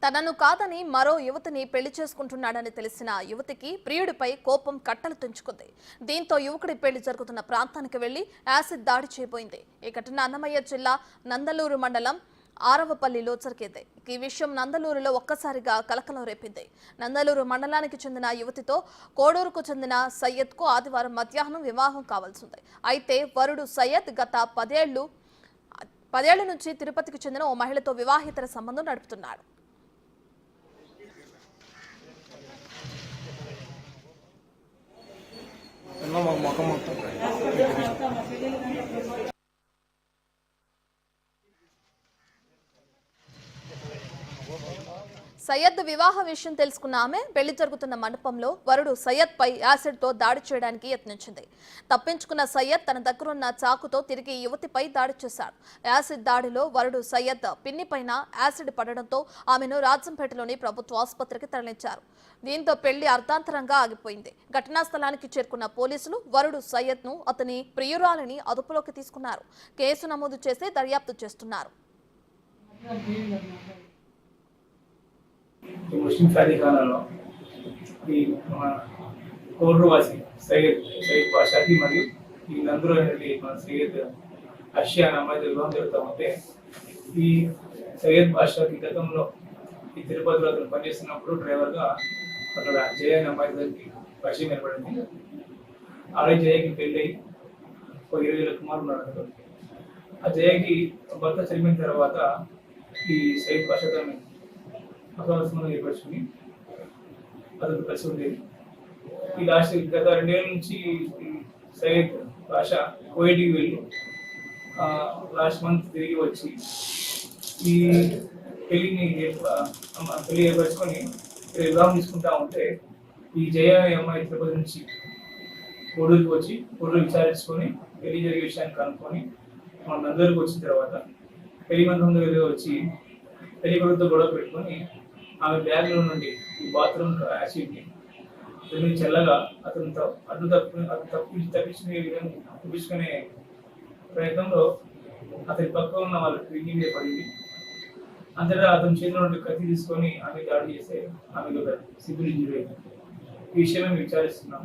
తనను కాదని మరో యువతిని పెళ్లి చేసుకుంటున్నాడని తెలిసిన యువతికి ప్రియుడిపై కోపం కట్టలు తెంచుకుంది. దీంతో యువకుడి పెళ్లి జరుగుతున్న ప్రాంతానికి వెళ్లి యాసిడ్ దాడి చేయబోయింది. ఈ ఘటన అన్నమయ్య జిల్లా నందలూరు మండలం ఆరవపల్లిలో జరిగింది. ఈ విషయం నందలూరులో ఒక్కసారిగా కలకలం రేపింది. నందలూరు మండలానికి చెందిన యువతితో కోడూరుకు చెందిన సయ్యద్కు ఆదివారం మధ్యాహ్నం వివాహం కావాల్సింది. అయితే వరుడు సయ్యద్ గత 10 ఏళ్ల నుంచి తిరుపతికి చెందిన ఓ మహిళతో వివాహేతర సంబంధం నడుపుతున్నాడు. సయ్యద్ వివాహ విషయం తెలుసుకున్న ఆమె పెళ్లి జరుగుతున్న మండపంలో వరుడు సయ్యద్ పై యాసిడ్ తో దాడి చేయడానికి యత్నించింది. తప్పించుకున్న సయ్యద్ తన దగ్గరున్న చాకుతో తిరిగి యువతిపై దాడి చేశాడు. యాసిడ్ దాడిలో వరుడు సయ్యద్ పిన్ని పైన యాసిడ్ పడడంతో ఆమెను రాజంపేటలోని ప్రభుత్వ ఆసుపత్రికి తరలించారు. దీంతో పెళ్లి అర్ధాంతరంగా ఆగిపోయింది. ఘటనా స్థలానికి చేరుకున్న పోలీసులు వరుడు సయ్యద్ ను అతని ప్రియురాలిని అదుపులోకి తీసుకున్నారు. కేసు నమోదు చేసి దర్యాప్తు చేస్తున్నారు. ముస్లిం షాదీఖానాలో ఈ కోర్రు వాసి సయ్యద్ బాషాకి మరియు ఈ నందులో మన సయ్యద్ అషియా అనే అమ్మాయి వివాహం జరుగుతూ ఉంటే ఈ సయ్యద్ బాషాకి గతంలో ఈ తిరుపతిలో అతను పనిచేస్తున్నప్పుడు డ్రైవర్గా అక్కడ జయ అనే అమ్మాయి దగ్గరికి పరిచయం ఏర్పడింది. అలాగే జయకి పెళ్ళి ఒక 20 ఏళ్ళ కుమారుడు ఉన్నాడు. ఆ జయకి భర్త చనిపోయిన తర్వాత ఈ సయ్యద్ బాషా అసలు ఏర్పరచుకుని అతను కలిసి ఉండేది. ఈ లాస్ట్ గత 2 ఏళ్ళ నుంచి సయ్యద్ బాషా కోయిట్కి వెళ్ళి లాస్ట్ మంత్ తిరిగి వచ్చి ఈ పెళ్లి ఏర్పరచుకొని వివాహం తీసుకుంటా ఉంటే ఈ జయ అమ్మాయి తిరుపతి నుంచి కోడూరుకి వచ్చి కోడూరు విచారించుకొని పెళ్లి జరిగే విషయాన్ని కనుక్కొని మన నందరికి వచ్చిన తర్వాత పెళ్లి మండపం దగ్గర వచ్చి పెళ్లి కొడుకుతో గొడవ పెట్టుకొని ఆమె బ్యాగ్లో నుండి ఈ బాత్రూమ్ యాసిడ్ని దీన్ని చల్లగా అతను తప్పించుకునే ప్రయత్నంలో అతని పక్క ఉన్న వాళ్ళకి కిడ్నీ మీద పడింది. అంతటా అతని చేతిలో నుండి కత్తి తీసుకొని ఆమె దాడి చేస్తే ఆమెకు సివిల్ ఇంజరీ అయింది. ఈ విషయమే విచారిస్తున్నాం.